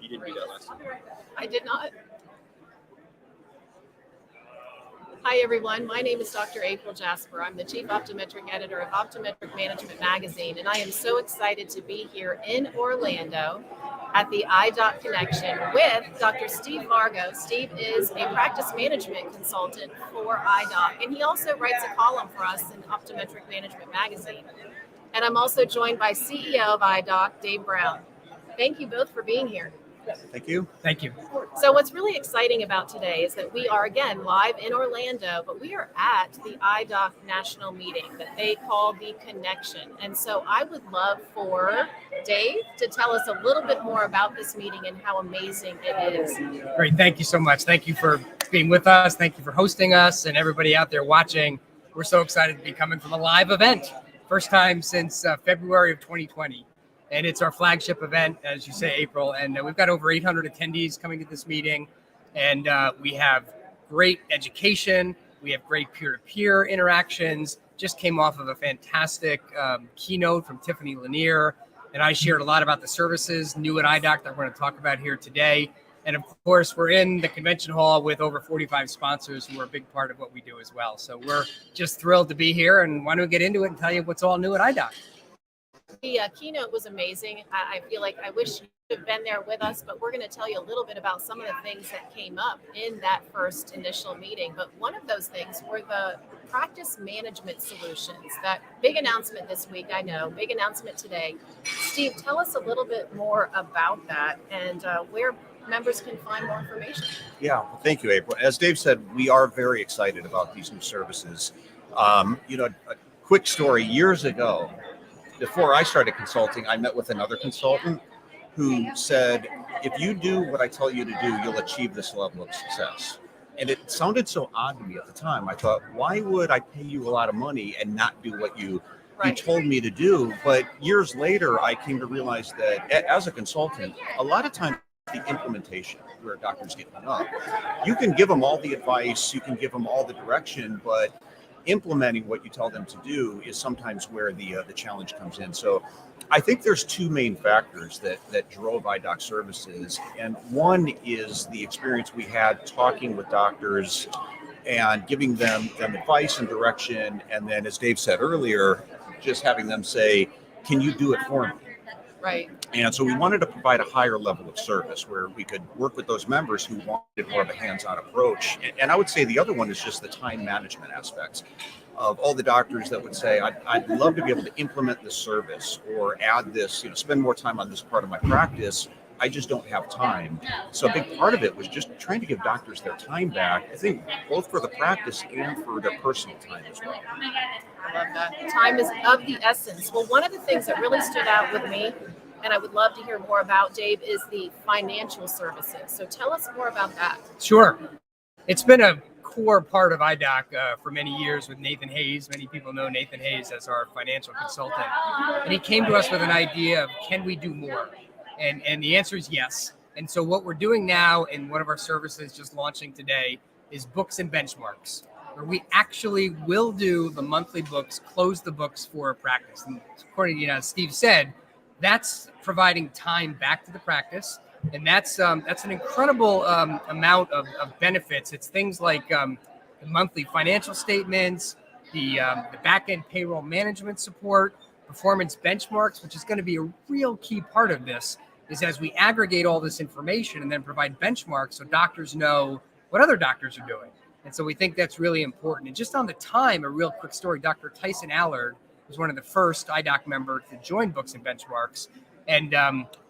You didn't do that last time. I did not. Hi, everyone. My name is Dr. April Jasper. I'm the Chief Optometric Editor of Optometric Management Magazine, and I am so excited to be here in Orlando at the IDOC Connection with Dr. Steve Vargo. Steve is a practice management consultant for IDOC, and he also writes a column for us in Optometric Management Magazine. And I'm also joined by CEO of IDOC, Dave Brown. Thank you both for being here. Thank you. Thank you. So what's really exciting about today is that we are, again, live in Orlando, but we are at the IDOC national meeting that they call the Connection. And so I would love for Dave to tell us a little bit more about this meeting and how amazing it is. Great. Thank you so much. Thank you for being with us. Thank you for hosting us, and everybody out there watching. We're so excited to be coming from a live event. First time since February of 2020. And it's our flagship event, as you say, April. And we've got over 800 attendees coming to this meeting. And we have great education. We have great peer-to-peer interactions. Just came off of a fantastic keynote from Tiffany Lanier. And I shared a lot about the services new at IDOC that we're going to talk about here today. And of course, we're in the convention hall with over 45 sponsors who are a big part of what we do as well. So we're just thrilled to be here and want to get into it and tell you what's all new at IDOC. The keynote was amazing. I feel like I wish you could have been there with us, but we're going to tell you a little bit about some of the things that came up in that first initial meeting. But one of those things were the practice management solutions. That big announcement this week, I know, big announcement today. Steve, tell us a little bit more about that and where members can find more information. Yeah, well, thank you, April. As Dave said, we are very excited about these new services. A quick story, years ago, before I started consulting, I met with another consultant who said, if you do what I tell you to do, you'll achieve this level of success. And it sounded so odd to me at the time. I thought, why would I pay you a lot of money and not do what you told me to do? But years later, I came to realize that as a consultant, a lot of times the implementation where doctors get hung up, you can give them all the advice, you can give them all the direction, but implementing what you tell them to do is sometimes where the challenge comes in. So I think there's two main factors that drove IDOC services. And one is the experience we had talking with doctors and giving them advice and direction. And then, as Dave said earlier, just having them say, can you do it for me? Right. And so we wanted to provide a higher level of service where we could work with those members who wanted more of a hands-on approach. And I would say the other one is just the time management aspects of all the doctors that would say, I'd love to be able to implement this service or add this, spend more time on this part of my practice. I just don't have time. So a big part of it was just trying to give doctors their time back, I think both for the practice and for their personal time as well. I love that. Time is of the essence. Well, one of the things that really stood out with me, and I would love to hear more about, Dave, is the financial services. So tell us more about that. Sure. It's been a core part of IDOC for many years with Nathan Hayes. Many people know Nathan Hayes as our financial consultant. And he came to us with an idea of, can we do more? And the answer is yes. And so what we're doing now in one of our services just launching today is books and benchmarks, where we actually will do the monthly books, close the books for a practice. And according to Steve said, that's providing time back to the practice. And that's an incredible amount of benefits. It's things like the monthly financial statements, the back-end payroll management support, performance benchmarks, which is going to be a real key part of this, is as we aggregate all this information and then provide benchmarks so doctors know what other doctors are doing. And so we think that's really important. And just on the time, a real quick story, Dr. Tyson Allard was one of the first IDOC members to join Books and Benchmarks. And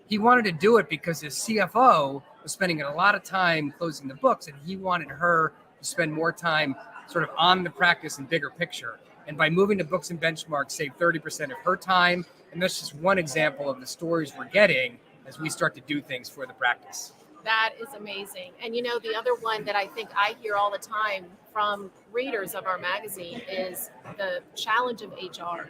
he wanted to do it because his CFO was spending a lot of time closing the books, and he wanted her to spend more time sort of on the practice and bigger picture. And by moving to Books and Benchmarks, saved 30% of her time. And that's just one example of the stories we're getting as we start to do things for the practice. That is amazing. And the other one that I think I hear all the time from readers of our magazine is the challenge of HR.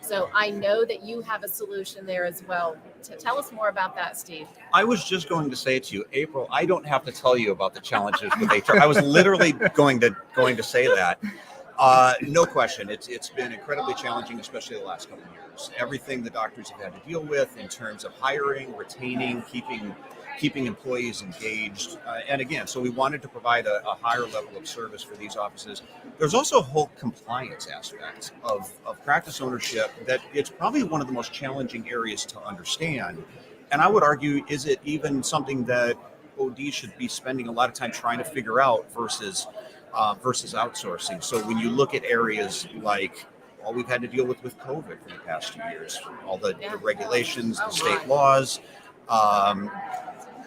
So I know that you have a solution there as well. Tell us more about that, Steve. I was just going to say to you, April, I don't have to tell you about the challenges with HR. I was literally going to say that. No question. It's been incredibly challenging, especially the last couple of years. Everything the doctors have had to deal with in terms of hiring, retaining, keeping keeping employees engaged. And again, so we wanted to provide a higher level of service for these offices. There's also a whole compliance aspect of practice ownership that it's probably one of the most challenging areas to understand. And I would argue, is it even something that OD should be spending a lot of time trying to figure out versus outsourcing? So when you look at areas like all we've had to deal with COVID for the past 2 years, all the regulations, the state laws,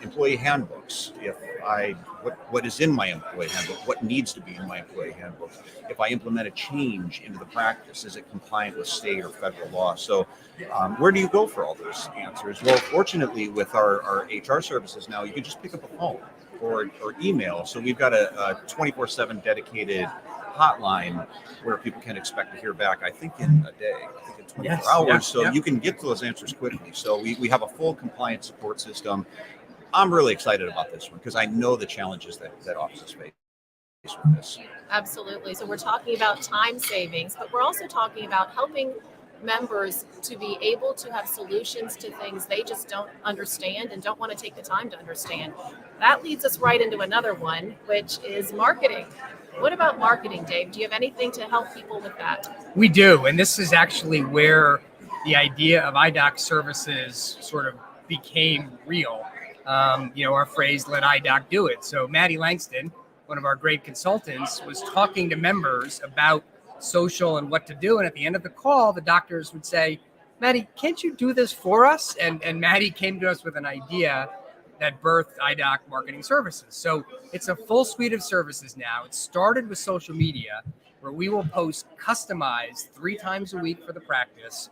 employee handbooks. What is in my employee handbook? What needs to be in my employee handbook? If I implement a change into the practice, is it compliant with state or federal law? So where do you go for all those answers? Well, fortunately, with our HR services now, you can just pick up a phone or email. So we've got a 24/7 dedicated hotline where people can expect to hear back, I think in a day, I think in 24 hours. Yeah, so you can get to those answers quickly. So we have a full compliance support system. I'm really excited about this one because I know the challenges that offices face with this. Absolutely. So we're talking about time savings, but we're also talking about helping members to be able to have solutions to things they just don't understand and don't want to take the time to understand. That leads us right into another one, which is marketing. What about marketing, Dave? Do you have anything to help people with that? We do. And this is actually where the idea of IDOC services sort of became real. Our phrase, let IDOC do it. So Maddie Langston, one of our great consultants, was talking to members about social and what to do. And at the end of the call, the doctors would say, Maddie, can't you do this for us? And Maddie came to us with an idea that birthed IDOC marketing services. So it's a full suite of services now. It started with social media, where we will post customized 3 times a week for the practice,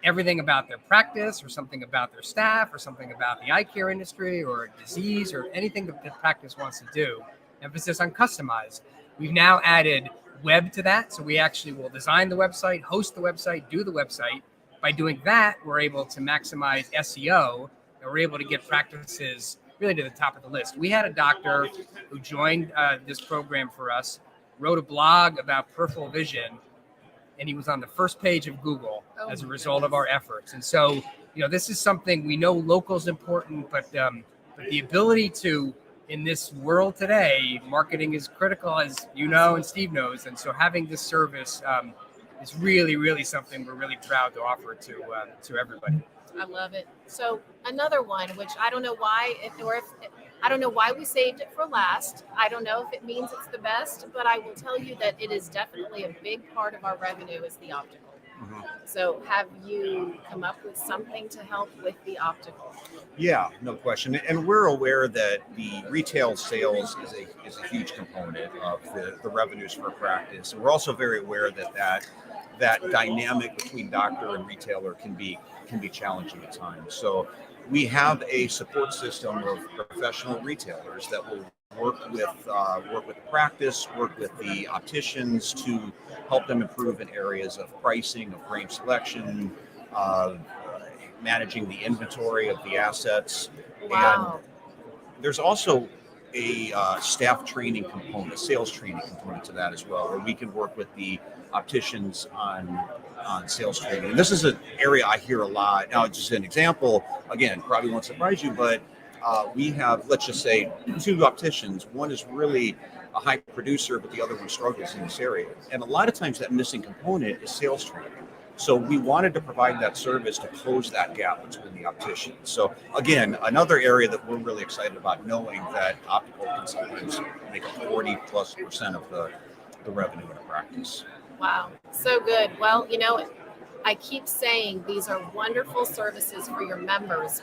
everything about their practice or something about their staff or something about the eye care industry or a disease or anything that the practice wants to do. Emphasis on customized. We've now added web to that. So we actually will design the website, host the website, do the website. By doing that, we're able to maximize SEO and we're able to get practices really to the top of the list. We had a doctor who joined this program for us, wrote a blog about peripheral vision, and he was on the first page of Google as a result of our efforts. And so, this is something we know local is important, but the ability to, in this world today, marketing is critical, as you know and Steve knows. And so having this service is really, really something we're really proud to offer to everybody. I love it. So another one, which I don't know why, I don't know why we saved it for last. I don't know if it means it's the best, but I will tell you that it is definitely a big part of our revenue is the optical. Mm-hmm. So have you come up with something to help with the optical? Yeah, no question. And we're aware that the retail sales is a huge component of the revenues for a practice. And we're also very aware that dynamic between doctor and retailer can be challenging at times. So we have a support system of professional retailers that will work with the practice, work with the opticians to help them improve in areas of pricing, of frame selection, managing the inventory of the assets. Wow. And there's also a staff training component, a sales training component to that as well, where we can work with the opticians on sales training. And this is an area I hear a lot. Now, just an example, again, probably won't surprise you, but we have, let's just say, 2 opticians. One is really a high producer, but the other one struggles in this area. And a lot of times that missing component is sales training. So we wanted to provide that service to close that gap between the opticians. So again, another area that we're really excited about, knowing that optical consultants make up 40+% of the revenue in a practice. Wow, so good. Well, I keep saying these are wonderful services for your members,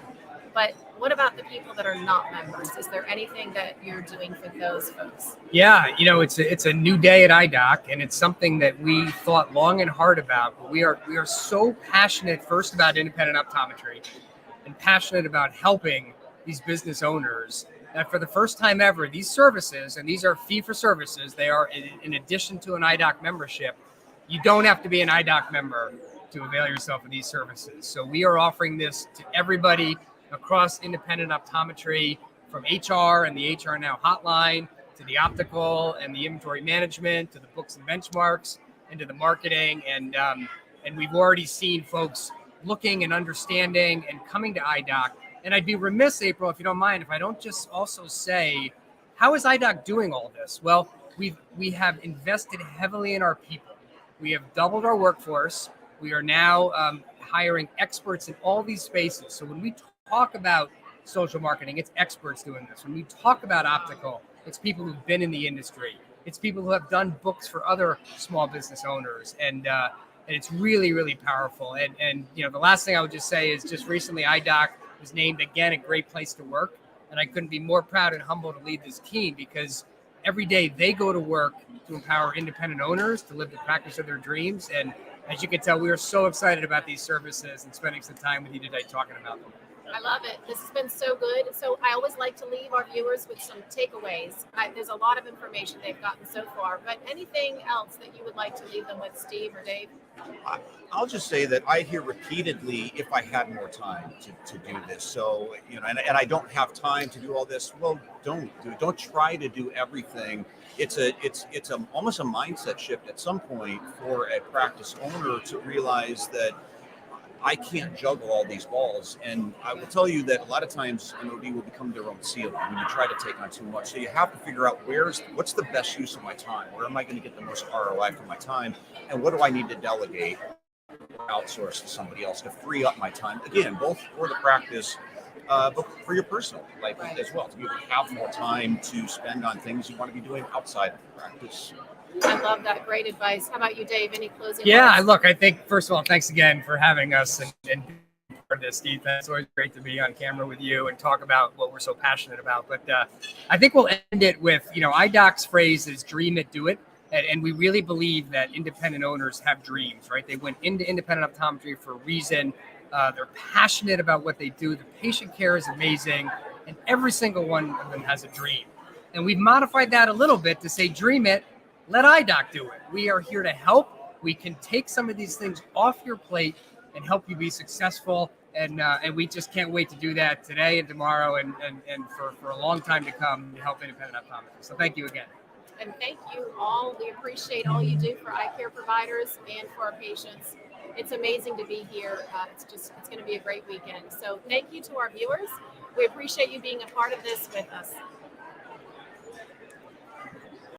but what about the people that are not members? Is there anything that you're doing for those folks? Yeah, it's a new day at IDOC, and it's something that we thought long and hard about. But we are so passionate first about independent optometry and passionate about helping these business owners that for the first time ever, these services, and these are fee for services, they are in addition to an IDOC membership. You don't have to be an IDOC member to avail yourself of these services. So we are offering this to everybody across independent optometry, from HR and the HR Now hotline to the optical and the inventory management to the books and benchmarks and to the marketing. And we've already seen folks looking and understanding and coming to IDOC And I'd be remiss, April, if you don't mind, if I don't just also say, how is IDOC doing all this? Well, we have invested heavily in our people. We have doubled our workforce. We are now hiring experts in all these spaces. So when we talk about social marketing, it's experts doing this. When we talk about optical, it's people who've been in the industry. It's people who have done books for other small business owners. And it's really, really powerful. And you know, the last thing I would just say is just recently IDOC was named again a great place to work. And I couldn't be more proud and humble to lead this team, because every day they go to work to empower independent owners to live the practice of their dreams. And as you can tell, we are so excited about these services and spending some time with you today talking about them. I love it. This has been so good. So I always like to leave our viewers with some takeaways. There's a lot of information they've gotten so far, but anything else that you would like to leave them with, Steve or Dave? I'll just say that I hear repeatedly, if I had more time to do this. So, you know, and I don't have time to do all this. Well, don't do it. Don't try to do everything. It's almost a mindset shift at some point for a practice owner to realize that I can't juggle all these balls. And I will tell you that a lot of times an OD will become their own ceiling when you try to take on too much. So you have to figure out what's the best use of my time? Where am I going to get the most ROI for my time? And what do I need to delegate or outsource to somebody else to free up my time? Again, both for the practice, but for your personal life as well, to be able to have more time to spend on things you want to be doing outside of the practice. I love that. Great advice. How about you, Dave? Any closing Yeah, words? look, I think, first of all, thanks again for having us and for this, Steve. It's always great to be on camera with you and talk about what we're so passionate about. But I think we'll end it with, you know, IDOC's phrase is dream it, do it. And we really believe that independent owners have dreams, right? They went into independent optometry for a reason. They're passionate about what they do. The patient care is amazing. And every single one of them has a dream. And we've modified that a little bit to say, dream it, let IDOC do it. We are here to help. We can take some of these things off your plate and help you be successful. And we just can't wait to do that today and tomorrow and for a long time to come to help independent optometrists. So thank you again. And thank you all. We appreciate all you do for eye care providers and for our patients. It's amazing to be here. It's going to be a great weekend. So thank you to our viewers. We appreciate you being a part of this with us.